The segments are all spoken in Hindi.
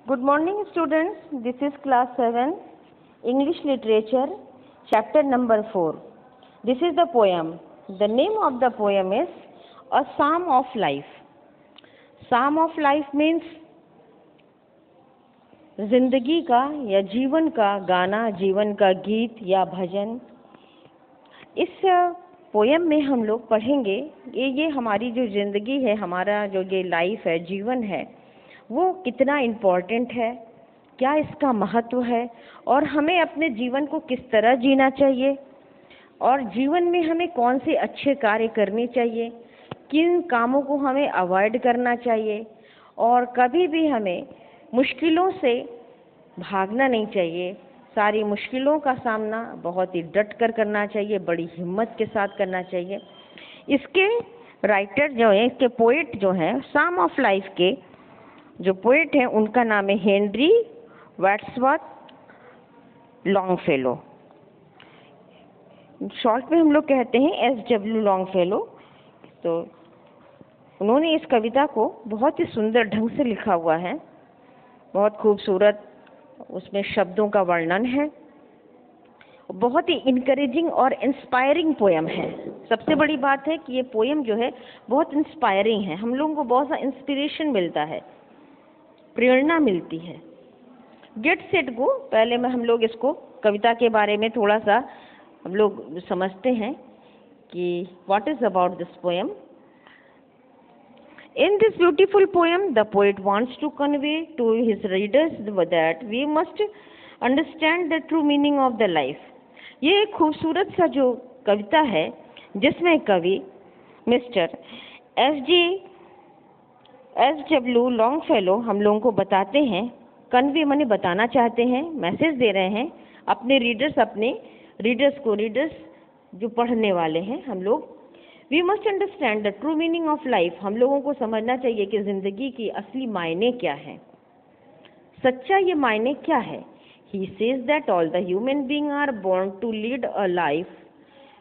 Good morning, students. This is class 7, English literature, chapter number 4. This is the poem. The name of the poem is A Psalm of Life. Psalm of Life means जिंदगी का या जीवन का गाना, जीवन का गीत या भजन। इस पोयम में हम लोग पढ़ेंगे ये हमारी जो ज़िंदगी है, हमारा जो ये लाइफ है, जीवन है, वो कितना इम्पोर्टेंट है, क्या इसका महत्व है और हमें अपने जीवन को किस तरह जीना चाहिए और जीवन में हमें कौन से अच्छे कार्य करने चाहिए, किन कामों को हमें अवॉइड करना चाहिए और कभी भी हमें मुश्किलों से भागना नहीं चाहिए। सारी मुश्किलों का सामना बहुत ही डट कर करना चाहिए, बड़ी हिम्मत के साथ करना चाहिए। इसके राइटर जो हैं, इसके पोइट जो हैं, साम ऑफ लाइफ के जो पोइट हैं उनका नाम है हेनरी वर्ड्सवर्थ लॉन्गफेलो। शॉर्ट में हम लोग कहते हैं SW लॉन्गफेलो। तो उन्होंने इस कविता को बहुत ही सुंदर ढंग से लिखा हुआ है, बहुत खूबसूरत उसमें शब्दों का वर्णन है, बहुत ही इनकरेजिंग और इंस्पायरिंग पोयम है। सबसे बड़ी बात है कि ये पोयम जो है बहुत इंस्पायरिंग है, हम लोगों को बहुत सा इंस्पिरेशन मिलता है, प्रेरणा मिलती है। गेट सेट गो, पहले में हम लोग इसको कविता के बारे में थोड़ा सा हम लोग समझते हैं कि what is about this poem. In this beautiful poem, the poet wants to convey to his readers that we must understand the true meaning of the life. ये एक खूबसूरत सा जो कविता है जिसमें कवि मिस्टर SW लॉन्गफेलो हम लोगों को बताते हैं, कन्वे माने बताना चाहते हैं, मैसेज दे रहे हैं अपने रीडर्स को, रीडर्स जो पढ़ने वाले हैं हम लोग। We must understand the true meaning of life, हम लोगों को समझना चाहिए कि ज़िंदगी की असली मायने क्या है, सच्चा ये मायने क्या है। He says that all the human being are born to lead a life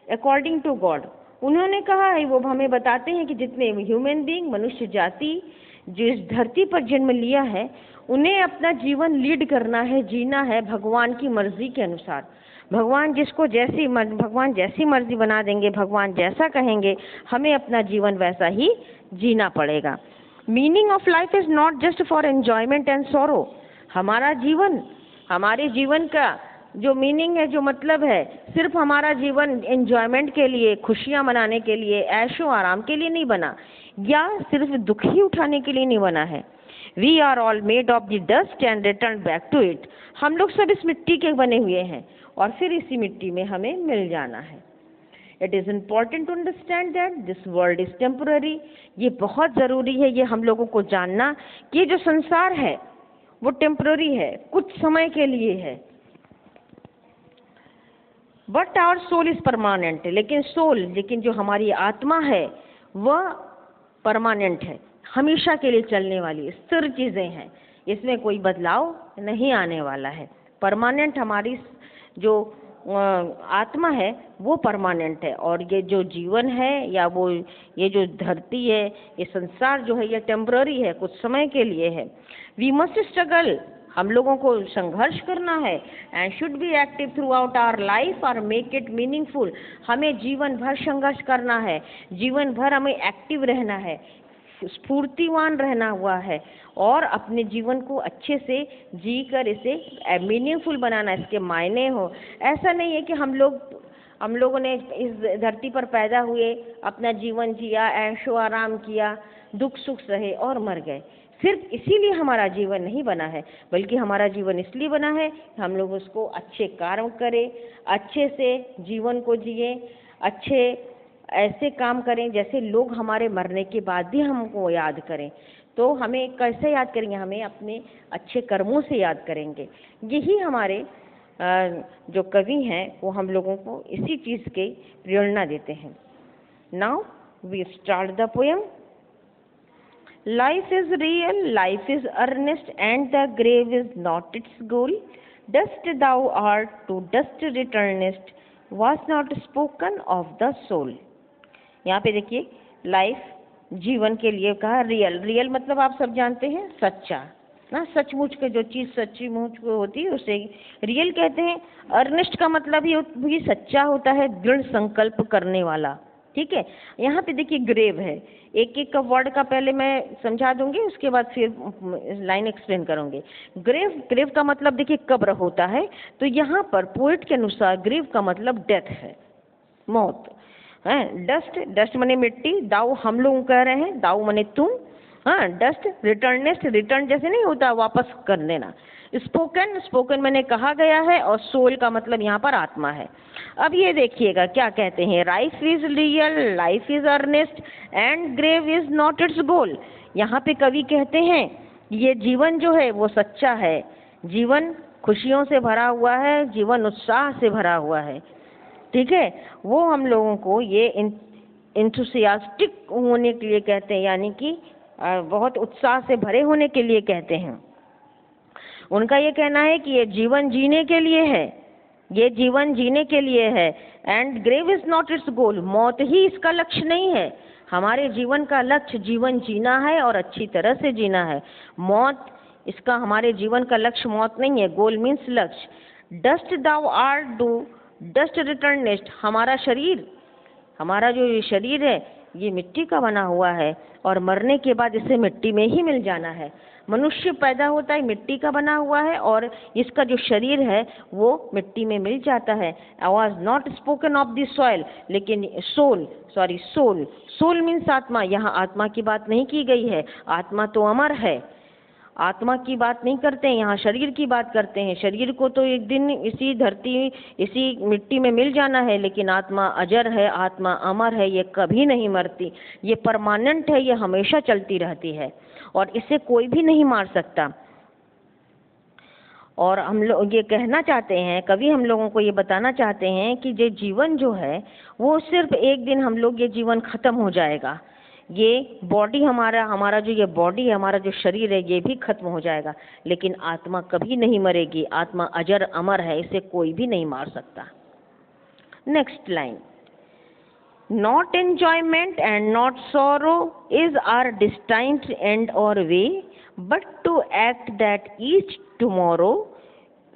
according to God. उन्होंने कहा है, वो हमें बताते हैं कि जितने ह्यूमन बीइंग, मनुष्य जाति जो इस धरती पर जन्म लिया है, उन्हें अपना जीवन लीड करना है, जीना है भगवान की मर्जी के अनुसार। भगवान जैसी मर्जी बना देंगे, भगवान जैसा कहेंगे, हमें अपना जीवन वैसा ही जीना पड़ेगा। Meaning of life is not just for enjoyment and sorrow. हमारे जीवन का जो मीनिंग है, जो मतलब है, सिर्फ हमारा जीवन एंजॉयमेंट के लिए, खुशियां मनाने के लिए, ऐशो आराम के लिए नहीं बना, या सिर्फ दुख ही उठाने के लिए नहीं बना है। We are all made of the dust and return back to it. हम लोग सब इस मिट्टी के बने हुए हैं और फिर इसी मिट्टी में हमें मिल जाना है। It is important to understand that this world is temporary. ये बहुत ज़रूरी है, ये हम लोगों को जानना कि ये जो संसार है वो टेम्पररी है, कुछ समय के लिए है। But our soul is permanent, लेकिन जो हमारी आत्मा है वह परमानेंट है, हमेशा के लिए चलने वाली स्थिर चीज़ें हैं, इसमें कोई बदलाव नहीं आने वाला है। परमानेंट हमारी जो आत्मा है वो परमानेंट है, और ये जो जीवन है या वो ये जो धरती है, ये संसार जो है, ये टेम्पररी है, कुछ समय के लिए है। वी मस्ट स्ट्रगल, हम लोगों को संघर्ष करना है, and should be active throughout our life और मेक इट मीनिंगफुल। हमें जीवन भर संघर्ष करना है, जीवन भर हमें एक्टिव रहना है, स्फूर्तिवान रहना हुआ है और अपने जीवन को अच्छे से जी कर इसे मीनिंगफुल बनाना, इसके मायने हो। ऐसा नहीं है कि हम लोगों ने इस धरती पर पैदा हुए, अपना जीवन जिया, ऐशो आराम किया, दुख सुख सहे और मर गए। सिर्फ इसीलिए हमारा जीवन नहीं बना है, बल्कि हमारा जीवन इसलिए बना है कि हम लोग उसको अच्छे कार्य करें, अच्छे से जीवन को जिए, अच्छे ऐसे काम करें जैसे लोग हमारे मरने के बाद भी हमको याद करें। तो हमें कैसे याद करेंगे? हमें अपने अच्छे कर्मों से याद करेंगे। यही हमारे जो कवि हैं वो हम लोगों को इसी चीज़ की प्रेरणा देते हैं। Now we start the poem. Life is real, life is earnest and the grave is not its goal. Dust thou art to dust returnest, was not spoken of the soul। यहाँ पे देखिए, लाइफ जीवन के लिए कहा, रियल मतलब आप सब जानते हैं सच्चा, ना, सचमुच के जो चीज़ सचमुच को होती है उसे रियल कहते हैं। अर्नेस्ट का मतलब ही सच्चा होता है, दृढ़ संकल्प करने वाला। ठीक है, यहाँ पे देखिए ग्रेव है, एक एक का वर्ड का पहले मैं समझा दूंगी, उसके बाद फिर लाइन एक्सप्लेन करूंगी। ग्रेव का मतलब देखिए कब्र होता है, तो यहाँ पर पोएट के अनुसार ग्रेव का मतलब डेथ है, मौत है। डस्ट मने मिट्टी, दाऊ हम लोग कह रहे हैं, दाऊ मने तुम, हाँ। डस्ट, रिटर्नेस्ट, रिटर्न जैसे नहीं होता वापस कर देना। स्पोकन मैंने कहा गया है, और सोल का मतलब यहाँ पर आत्मा है। अब ये देखिएगा क्या कहते हैं, life is real, life is earnest and grave is not its goal. यहाँ पे कवि कहते हैं ये जीवन जो है वो सच्चा है, जीवन खुशियों से भरा हुआ है, जीवन उत्साह से भरा हुआ है। ठीक है, वो हम लोगों को ये इंथुसियास्टिक होने के लिए कहते हैं, यानी कि बहुत उत्साह से भरे होने के लिए कहते हैं। उनका ये कहना है कि ये जीवन जीने के लिए है, ये जीवन जीने के लिए है। And grave is not its goal, मौत ही इसका लक्ष्य नहीं है। हमारे जीवन का लक्ष्य जीवन जीना है और अच्छी तरह से जीना है। मौत इसका हमारे जीवन का लक्ष्य मौत नहीं है। गोल मीन्स लक्ष्य। Dust thou art to dust returnest, हमारा शरीर, हमारा जो ये शरीर है ये मिट्टी का बना हुआ है, और मरने के बाद इसे मिट्टी में ही मिल जाना है। मनुष्य पैदा होता है मिट्टी का बना हुआ है, और इसका जो शरीर है वो मिट्टी में मिल जाता है। I was not spoken of the soil, लेकिन सोल मीन्स आत्मा। यहाँ आत्मा की बात नहीं की गई है, आत्मा तो अमर है। आत्मा की बात नहीं करते हैं, यहाँ शरीर की बात करते हैं। शरीर को तो एक दिन इसी धरती, इसी मिट्टी में मिल जाना है, लेकिन आत्मा अजर है, आत्मा अमर है, ये कभी नहीं मरती, ये परमानेंट है, ये हमेशा चलती रहती है, और इसे कोई भी नहीं मार सकता। और हम लोग ये कहना चाहते हैं, कभी हम लोगों को ये बताना चाहते हैं कि ये जीवन जो है वो सिर्फ एक दिन हम लोग ये जीवन खत्म हो जाएगा। ये बॉडी हमारा जो ये बॉडी है, हमारा जो शरीर है, ये भी खत्म हो जाएगा, लेकिन आत्मा कभी नहीं मरेगी। आत्मा अजर अमर है, इसे कोई भी नहीं मार सकता। Next line, not enjoyment and not sorrow is our destined end or way, but to act that each tomorrow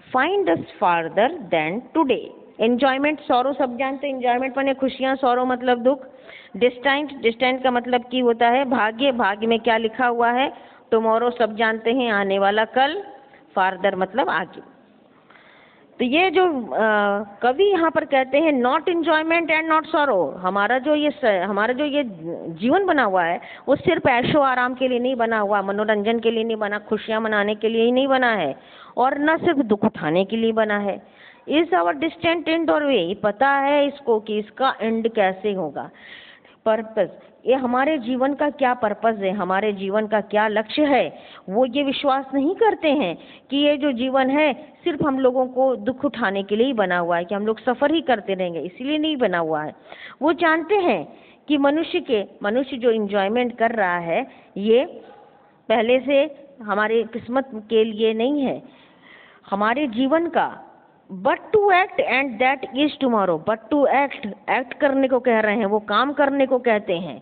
find us farther than today. Enjoyment, sorrow सब जानते हैं, एंजॉयमेंट माने खुशियाँ, सॉरो मतलब दुख। डिस्टेंट का मतलब की होता है भाग्य, भाग्य में क्या लिखा हुआ है। टुमारो सब जानते हैं, आने वाला कल। फार्दर मतलब आगे। तो ये जो कवि यहाँ पर कहते हैं not enjoyment and not sorrow, हमारा जो ये जीवन बना हुआ है वो सिर्फ ऐशो आराम के लिए नहीं बना हुआ, मनोरंजन के लिए नहीं बना, खुशियाँ मनाने के लिए ही नहीं बना है, और न सिर्फ दुख उठाने के लिए बना है। Is our distant and or वे, पता है इसको कि इसका एंड कैसे होगा। पर्पस, ये हमारे जीवन का क्या पर्पस है, हमारे जीवन का क्या लक्ष्य है, वो ये विश्वास नहीं करते हैं कि ये जो जीवन है सिर्फ हम लोगों को दुख उठाने के लिए ही बना हुआ है, कि हम लोग सफ़र ही करते रहेंगे, इसीलिए नहीं बना हुआ है। वो जानते हैं कि मनुष्य जो एंजॉयमेंट कर रहा है ये पहले से हमारे किस्मत के लिए नहीं है, हमारे जीवन का। But to act and that is tomorrow, but to act करने को कह रहे हैं, वो काम करने को कहते हैं।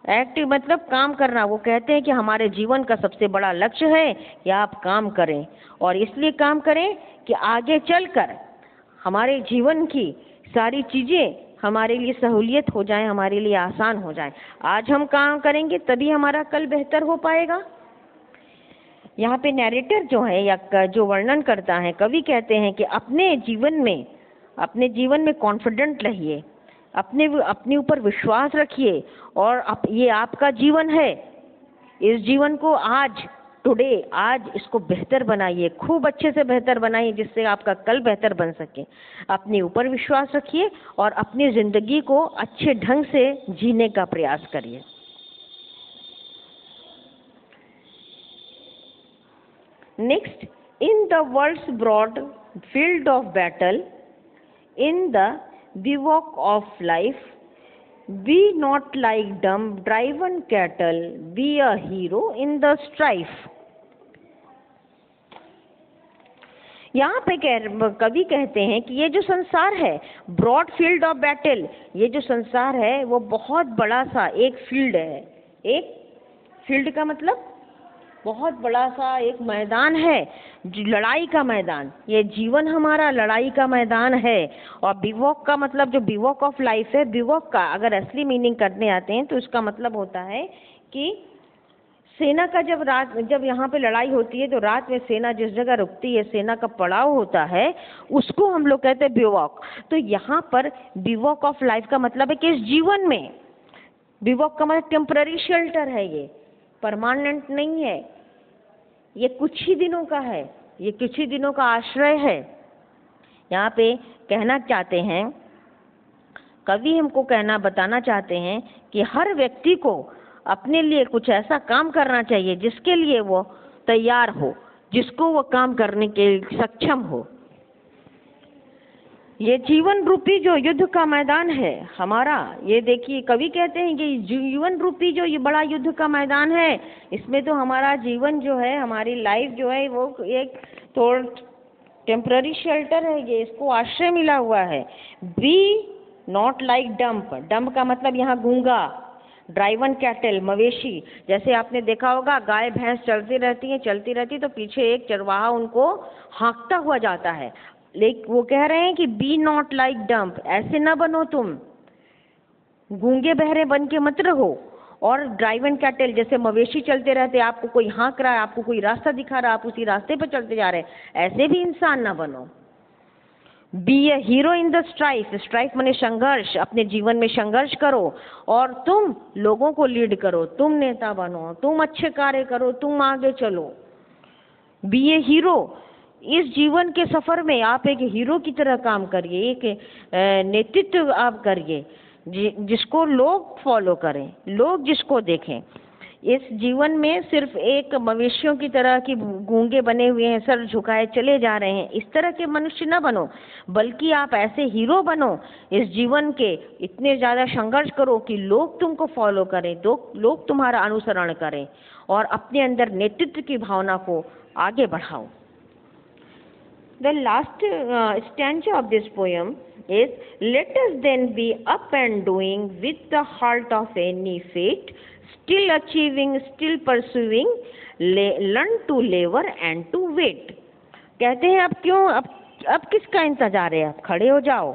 एक्ट मतलब काम करना। वो कहते हैं कि हमारे जीवन का सबसे बड़ा लक्ष्य है कि आप काम करें, और इसलिए काम करें कि आगे चलकर हमारे जीवन की सारी चीज़ें हमारे लिए सहूलियत हो जाए, हमारे लिए आसान हो जाए। आज हम काम करेंगे तभी हमारा कल बेहतर हो पाएगा। यहाँ पे नैरेटर जो है या जो वर्णन करता है, कवि कहते हैं कि अपने जीवन में कॉन्फिडेंट रहिए, अपने ऊपर विश्वास रखिए, और ये आपका जीवन है, इस जीवन को आज इसको बेहतर बनाइए, खूब अच्छे से बेहतर बनाइए, जिससे आपका कल बेहतर बन सके। अपने ऊपर विश्वास रखिए और अपनी जिंदगी को अच्छे ढंग से जीने का प्रयास करिए। Next, in the world's broad field of battle, in the bivouac of life, be not like dumb driven cattle, be a hero in the strife. यहाँ पे कवि कहते हैं कि ये जो संसार है, ब्रॉड फील्ड ऑफ बैटल, ये जो संसार है वो बहुत बड़ा सा एक फील्ड है। एक फील्ड का मतलब बहुत बड़ा सा एक मैदान है, लड़ाई का मैदान। ये जीवन हमारा लड़ाई का मैदान है। और बिवॉक का मतलब, जो बिवॉक ऑफ लाइफ है, बिवॉक का अगर असली मीनिंग करने आते हैं तो इसका मतलब होता है कि सेना का जब यहाँ पे लड़ाई होती है तो रात में सेना जिस जगह रुकती है, सेना का पड़ाव होता है, उसको हम लोग कहते हैं बिवॉक। तो यहाँ पर बिवॉक ऑफ लाइफ का मतलब है कि इस जीवन में, बिवॉक का मतलब टेम्पररी शेल्टर है, ये परमानेंट नहीं है, ये कुछ ही दिनों का है, ये कुछ ही दिनों का आश्रय है। यहाँ पे कहना चाहते हैं कवि, हमको बताना चाहते हैं कि हर व्यक्ति को अपने लिए कुछ ऐसा काम करना चाहिए जिसके लिए वो तैयार हो, जिसको वो काम करने के सक्षम हो। ये जीवन रूपी जो युद्ध का मैदान है हमारा, ये देखिए कवि कहते हैं कि जीवन रूपी जो ये बड़ा युद्ध का मैदान है, इसमें तो हमारा जीवन जो है, हमारी लाइफ जो है, वो एक तो टेम्पररी शेल्टर है, ये इसको आश्रय मिला हुआ है। Be not like dumb, dumb का मतलब यहाँ गूंगा, ड्राइवन कैटल, मवेशी। जैसे आपने देखा होगा गाय भैंस चलती रहती तो पीछे एक चरवाहा उनको हाँकता हुआ जाता है। लेकिन वो कह रहे हैं कि बी नॉट लाइक डंप, ऐसे ना बनो तुम, गूंगे बहरे बन के मत रहो। और ड्राइवन कैटल, जैसे मवेशी चलते रहते, आपको कोई हाँक रहा है, आपको कोई रास्ता दिखा रहा है, आप उसी रास्ते पर चलते जा रहे हैं, ऐसे भी इंसान ना बनो। Be a hero in the strife, strife माने संघर्ष, अपने जीवन में संघर्ष करो और तुम लोगों को लीड करो, तुम नेता बनो, तुम अच्छे कार्य करो, तुम आगे चलो। बी ए हीरो, इस जीवन के सफर में आप एक हीरो की तरह काम करिए, एक नेतृत्व आप करिए जिसको लोग फॉलो करें, लोग जिसको देखें। इस जीवन में सिर्फ एक मवेशियों की तरह की गूंगे बने हुए हैं, सर झुकाए चले जा रहे हैं, इस तरह के मनुष्य न बनो, बल्कि आप ऐसे हीरो बनो इस जीवन के, इतने ज़्यादा संघर्ष करो कि लोग तुमको फॉलो करें, लोग तुम्हारा अनुसरण करें और अपने अंदर नेतृत्व की भावना को आगे बढ़ाओ। The last stanza of this poem is, let us then be up and doing with the heart of any fate, still achieving, still pursuing, learn to labor and to wait. कहते हैं अब किसका इंतजार है, अब खड़े हो जाओ।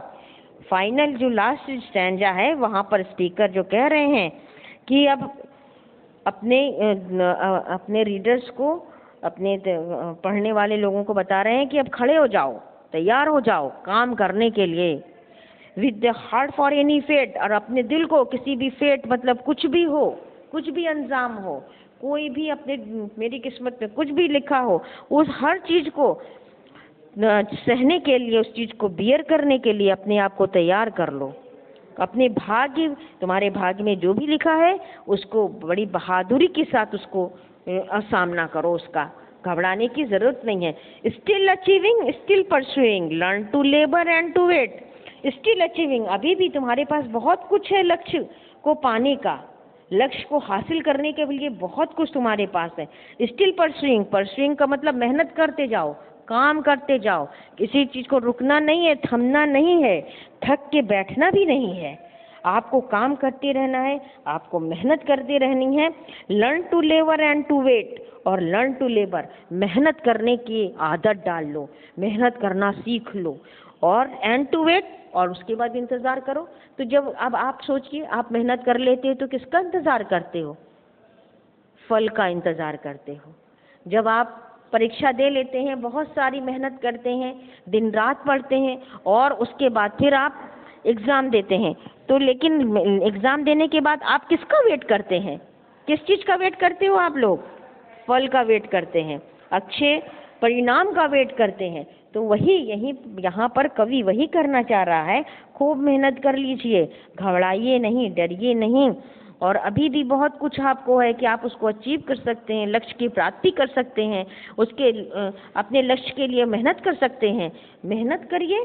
फाइनल जो लास्ट स्टैंजा है वहाँ पर स्पीकर जो कह रहे हैं कि अब अपने रीडर्स को, अपने पढ़ने वाले लोगों को बता रहे हैं कि अब खड़े हो जाओ, तैयार हो जाओ काम करने के लिए। With the heart for any fate, और अपने दिल को किसी भी फेट मतलब कुछ भी हो, कुछ भी अंजाम हो, कोई भी मेरी किस्मत में कुछ भी लिखा हो, उस हर चीज़ को सहने के लिए, उस चीज़ को बियर करने के लिए अपने आप को तैयार कर लो। अपने भाग्य, तुम्हारे भाग्य में जो भी लिखा है उसको बड़ी बहादुरी के साथ उसको सामना करो, उसका घबराने की जरूरत नहीं है। Still achieving, still pursuing, learn to labour and to wait. Still achieving, अभी भी तुम्हारे पास बहुत कुछ है लक्ष्य को पाने का, लक्ष्य को हासिल करने के लिए बहुत कुछ तुम्हारे पास है। स्टिल परसुइंग, परसुइंग का मतलब मेहनत करते जाओ, काम करते जाओ, किसी चीज़ को रुकना नहीं है, थमना नहीं है, थक के बैठना भी नहीं है, आपको काम करते रहना है, आपको मेहनत करते रहनी है। Learn to labour and to wait, और लर्न टू लेबर, मेहनत करने की आदत डाल लो, मेहनत करना सीख लो, और एंड टू वेट, और उसके बाद इंतज़ार करो। तो जब अब आप सोचिए, आप मेहनत कर लेते हो तो किसका इंतज़ार करते हो? फल का इंतज़ार करते हो। जब आप परीक्षा दे लेते हैं, बहुत सारी मेहनत करते हैं, दिन रात पढ़ते हैं, और उसके बाद फिर आप एग्ज़ाम देते हैं, तो लेकिन एग्ज़ाम देने के बाद आप किसका वेट करते हैं? किस चीज़ का वेट करते हो आप लोग? फल का वेट करते हैं, अच्छे परिणाम का वेट करते हैं। तो वही यहाँ पर कवि वही करना चाह रहा है, खूब मेहनत कर लीजिए, घबराइए नहीं, डरिए नहीं, और अभी भी बहुत कुछ आपको है कि आप उसको अचीव कर सकते हैं, लक्ष्य की प्राप्ति कर सकते हैं, उसके अपने लक्ष्य के लिए मेहनत कर सकते हैं। मेहनत करिए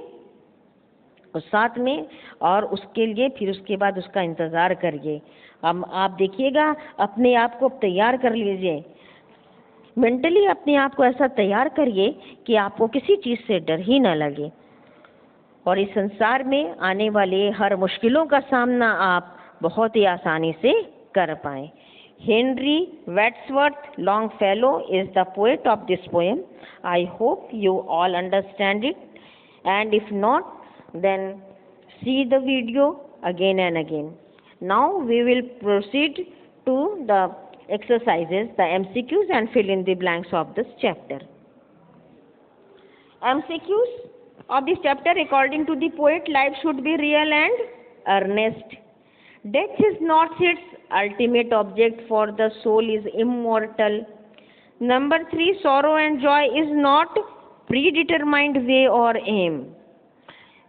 और साथ में, और उसके लिए फिर उसके बाद उसका इंतज़ार करिए। अब आप देखिएगा, अपने आप को तैयार कर लीजिए, मेंटली अपने आप को ऐसा तैयार करिए कि आपको किसी चीज़ से डर ही ना लगे, और इस संसार में आने वाले हर मुश्किलों का सामना आप बहुत ही आसानी से कर पाएं। Henry Wadsworth Longfellow is the poet of this poem. I hope you all understand it, and if not, then see the video again and again. Now we will proceed to the exercises, the MCQs, and fill in the blanks of this chapter. MCQs of this chapter: according to the poet, life should be real and earnest. Death is not its ultimate object, for the soul is immortal. Number 3, sorrow and joy is not predetermined way or aim.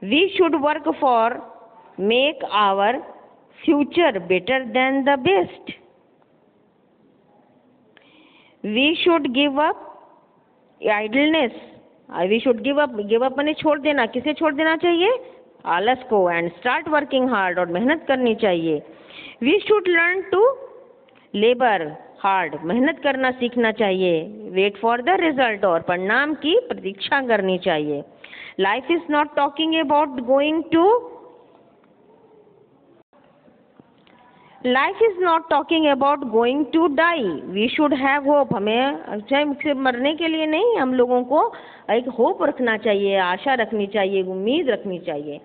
We should work for make our future better than the best. We should give up idleness. We should give up माने छोड़ देना. किसे छोड़ देना चाहिए? आलस को. एंड स्टार्ट वर्किंग हार्ड, और मेहनत करनी चाहिए. We should learn to labour hard, मेहनत करना सीखना चाहिए. वेट फॉर द रिजल्ट, और परिणाम की प्रतीक्षा करनी चाहिए. Life is not talking about going to life is not talking about going to die. We should have hope. हमें चाहे मरने के लिए नहीं, हम लोगों को एक होप रखना चाहिए, आशा रखनी चाहिए, उम्मीद रखनी चाहिए.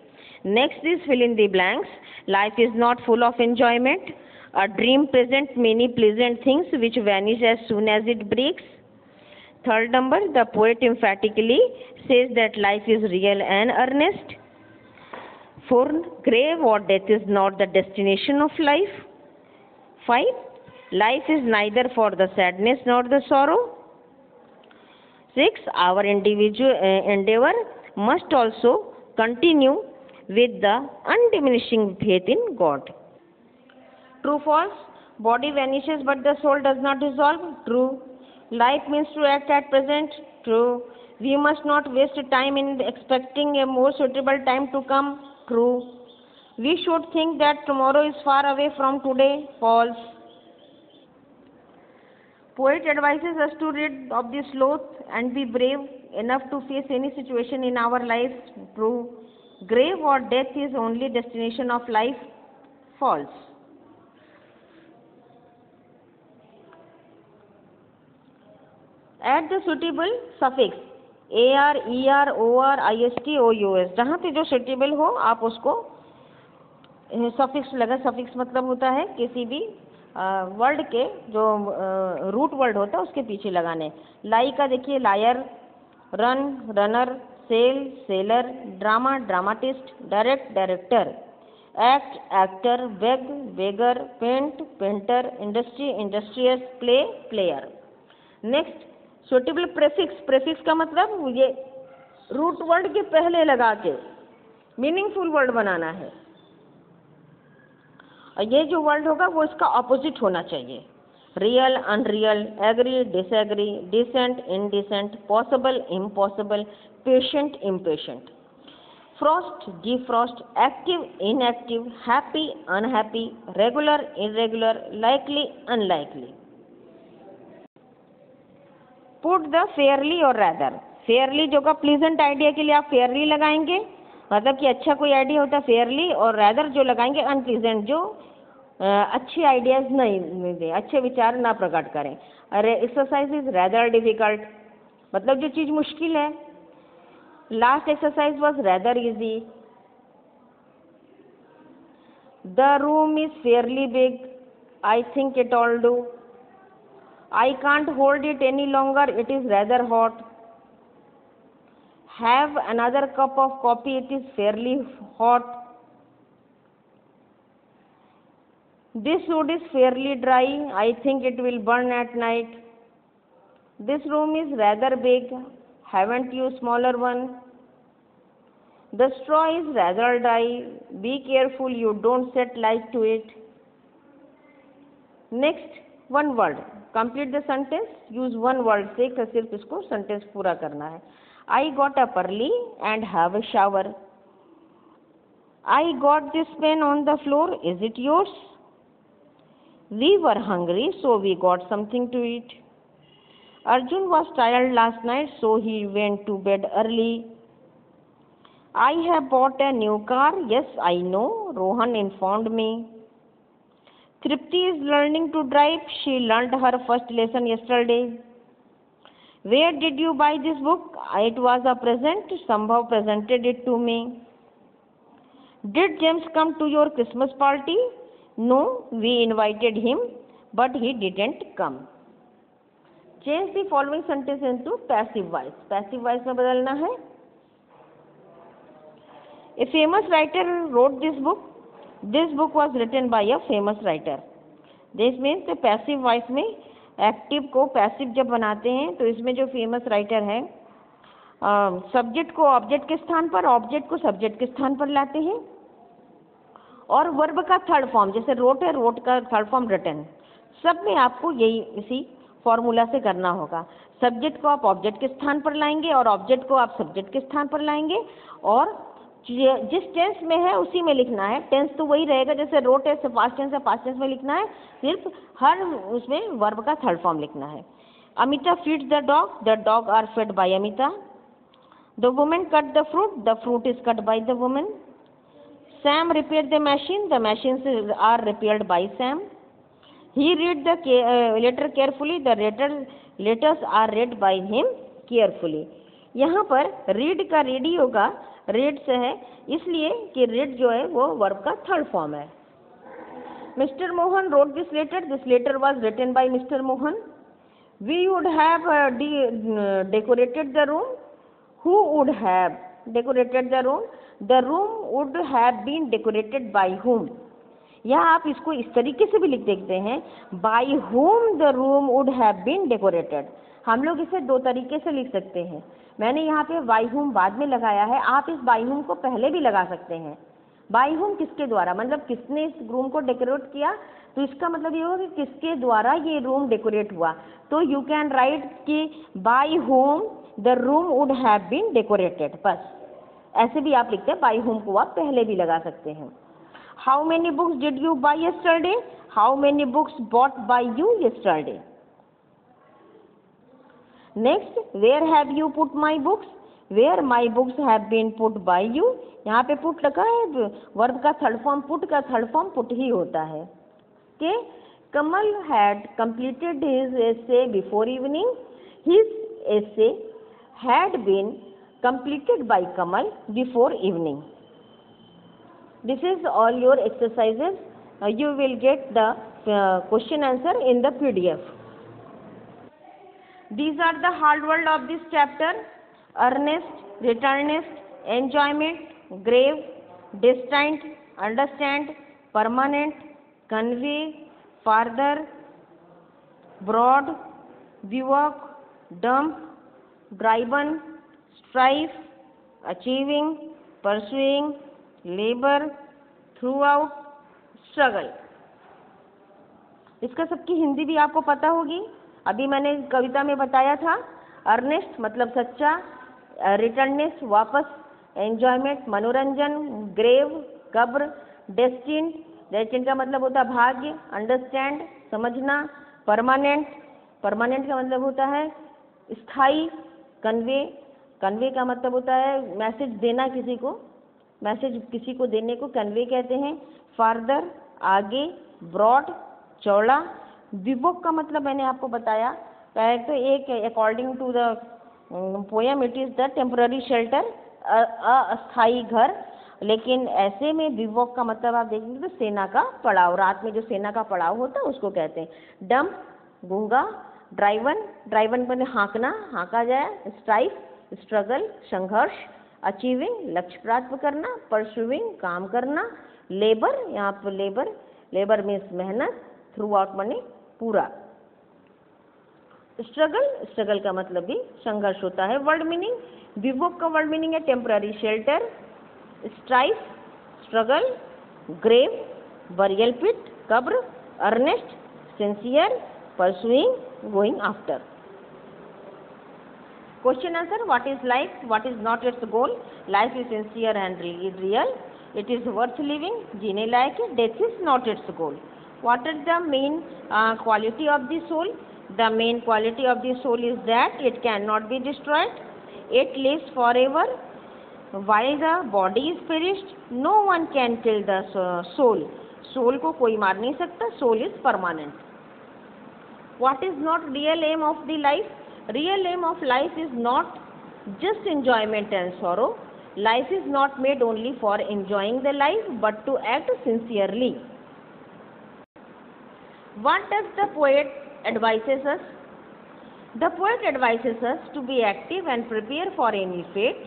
Next is fill in the blanks. Life is not full of enjoyment. A dream present many pleasant things which vanish as soon as it breaks. Third number, the poet emphatically says that life is real and earnest. 4, grave or death is not the destination of life. 5, life is neither for the sadness nor the sorrow. 6, our individual endeavor must also continue with the undiminishing faith in God. True, false? Body vanishes but the soul does not dissolve. True. Life means to act at present. True. We must not waste time in expecting a more suitable time to come. True. We should think that tomorrow is far away from today. False. Poet advises us to rid of the sloth and be brave enough to face any situation in our lives. True. Grave or death is only destination of life. False. Add the suitable suffix AR, ER, OR, IST, OUS. जहाँ पे जो सुटेबल हो आप उसको सफिक्स लगा. सफिक्स मतलब होता है किसी भी वर्ड के जो रूट वर्ड होता है उसके पीछे लगाने. लाई का देखिए liar, run runner, sell seller, drama dramatist, direct director, act actor, beg beggar, paint painter, industry industrious, play player. Next, suitable prefix. Prefix का मतलब ये रूट वर्ड के पहले लगा के मीनिंगफुल वर्ड बनाना है. और ये जो वर्ड होगा वो इसका ऑपोजिट होना चाहिए. Real unreal, agree disagree, decent indecent, possible impossible, patient impatient. Frost defrost, active inactive, happy unhappy, regular irregular, likely unlikely. Put the fairly or rather. Fairly जो का प्लीजेंट आइडिया के लिए आप फेयरली लगाएंगे, मतलब कि अच्छा कोई आइडिया होता है फेयरली, और रैदर जो लगाएंगे अनप्लीजेंट, जो अच्छे आइडियाज नहीं दे, अच्छे विचार ना प्रकट करें. अरे एक्सरसाइज इज रैदर डिफिकल्ट, मतलब जो चीज मुश्किल है. Last exercise was rather easy. The room is fairly big, I think it all do. I can't hold it any longer, it is rather hot. Have another cup of coffee, it is fairly hot. This wood is fairly dry, I think it will burn at night. This room is rather big, haven't you smaller one? The straw is rather dry, be careful you don't set light to it. Next, one word. Complete the sentence. Use one word से सिर्फ इसको सेंटेंस पूरा करना है. I got up early and have a shower. I got this pen on the floor, is it yours? We were hungry so we got something to eat. Arjun was tired last night so he went to bed early. I have bought a new car, yes I know, Rohan informed me. Tripti is learning to drive. She learned her first lesson yesterday. Where did you buy this book? It was a present. Sambhav presented it to me. Did James come to your Christmas party? No, we invited him, but he didn't come. Change the following sentence into passive voice. Passive voice में बदलना है. A famous writer wrote this book. This book was written by a famous writer. This means the passive voice में एक्टिव को पैसिव जब बनाते हैं तो इसमें जो फेमस राइटर है सब्जेक्ट को ऑब्जेक्ट के स्थान पर, ऑब्जेक्ट को सब्जेक्ट के स्थान पर लाते हैं और वर्ब का थर्ड फॉर्म, जैसे रोट है, रोट का थर्ड फॉर्म रिटन. सब में आपको यही इसी फॉर्मूला से करना होगा. सब्जेक्ट को आप ऑब्जेक्ट के स्थान पर लाएंगे और ऑब्जेक्ट को आप सब्जेक्ट के स्थान पर लाएंगे और जिस टेंस में है उसी में लिखना है. टेंस तो वही रहेगा, जैसे रोट है पास्ट टेंस है, पास्ट टेंस में लिखना है, सिर्फ हर उसमें वर्ब का थर्ड फॉर्म लिखना है. Amita feeds the dog are fed by Amita. The women cut the fruit is cut by the women. Sam repair the machines are repaired by Sam. He read the letter carefully, the letters are read by him carefully. यहाँ पर रीड का रेड ही होगा, रेड से है इसलिए कि रेड जो है वो वर्ब का थर्ड फॉर्म है. Mister Mohan wrote this letter was written by mister Mohan. We would have decorated the room. Who would have decorated the room? The room would have been decorated by whom. या आप इसको इस तरीके से भी लिख देखते हैं, by whom the room would have been decorated. हम लोग इसे दो तरीके से लिख सकते हैं. मैंने यहाँ पे बाय हुम बाद में लगाया है, आप इस बाय हुम को पहले भी लगा सकते हैं. बाय हुम किसके द्वारा, मतलब किसने इस रूम को डेकोरेट किया, तो इसका मतलब ये होगा कि किसके द्वारा ये रूम डेकोरेट हुआ. तो यू कैन राइट कि by whom the room would have been decorated. बस ऐसे भी आप लिखते हैं, बाय हुम को आप पहले भी लगा सकते हैं. How many books did you buy yesterday? How many books bought by you yesterday. Next, where have you put my books? Where my books have been put by you. यहाँ पे पुट लगा है, वर्ब का थर्ड फॉर्म, पुट का थर्ड फॉर्म पुट ही होता है. के Kamal had completed his essay before evening. His essay had been completed by Kamal before evening. This is all your exercises. You will get the question answer in the PDF. These are the hard words of this chapter: earnest, returnest, enjoyment, grave, destined, understand, permanent, convey, farther, broad, bivouac, dump, driven, strive, achieving, pursuing, labor, throughout, struggle. इसका सबकी हिंदी भी आपको पता होगी. अभी मैंने कविता में बताया था, अर्नेस्ट मतलब सच्चा, रिटर्नेस्ट वापस, एंजॉयमेंट मनोरंजन, ग्रेव कब्र, डेस्टिन डेस्टिन का मतलब होता है भाग्य, अंडरस्टैंड समझना, परमानेंट परमानेंट का मतलब होता है स्थायी, कन्वे कन्वे का मतलब होता है मैसेज देना किसी को, मैसेज किसी को देने को कन्वे कहते हैं. फार्दर आगे, ब्रॉड चौड़ा, विवोक का मतलब मैंने आपको बताया. पहले तो एक according to the poem it is the temporary shelter, अस्थाई घर. लेकिन ऐसे में विवोक का मतलब आप देखेंगे तो सेना का पड़ाव, रात में जो सेना का पड़ाव होता है उसको कहते हैं. डंप गूंगा, ड्राइवन पर हाँकना, हाँका जाए. स्ट्राइफ स्ट्रगल संघर्ष, अचीविंग लक्ष्य प्राप्त करना, परसुइंग काम करना, लेबर यहाँ पर लेबर मीन्स मेहनत, थ्रू आउट मनी पूरा. स्ट्रगल का मतलब भी संघर्ष होता है. वर्ड मीनिंग, विवोक का वर्ड मीनिंग है temporary shelter, strife struggle, grave burial pit कब्र, earnest sincere, pursuing going after. Question answer: what is life? What is not its goal? Life is sincere and real. It is worth living. जीने लायक है. Death is not its goal. What is the main quality of the soul? The main quality of the soul is that it cannot be destroyed. It lives forever. While the body is perished, no one can kill the soul. Soul को कोई मार नहीं सकता, soul is permanent. What is not real aim of the life? Real aim of life is not just enjoyment and sorrow. Life is not made only for enjoying the life but to act sincerely. What does the poet advises us? The poet advises us to be active and prepare for any fate.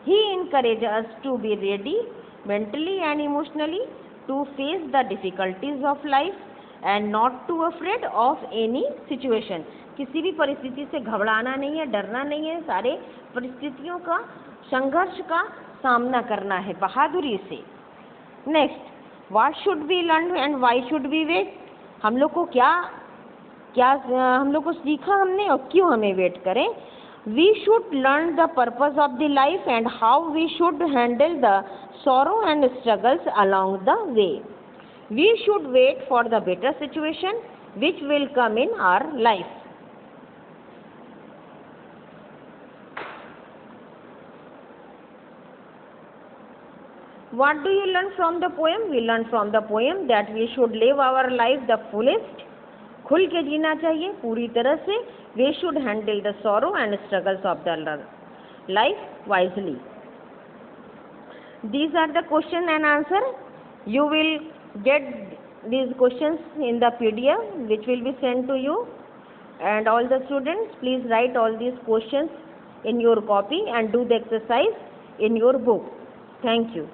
He encourages us to be ready mentally and emotionally to face the difficulties of life and not too afraid of any situation. किसी भी परिस्थिति से घबराना नहीं है, डरना नहीं है, सारे परिस्थितियों का, संघर्ष का सामना करना है बहादुरी से। Next, what should be learn and why should be wait? हम लोग को क्या हम लोग को सीखा हमने और क्यों हमें वेट करें? We should learn the purpose of the life and how we should handle the sorrow and struggles along the way. We should wait for the better situation which will come in our life. What do you learn from the poem? We learn from the poem that we should live our life the fullest. खुल के जीना चाहिए पूरी तरह से. We should handle the sorrow and struggles of the life wisely. These are the question and answer. You will get these questions in the PDF which will be sent to you, and all the students please write all these questions in your copy and do the exercise in your book. Thank you.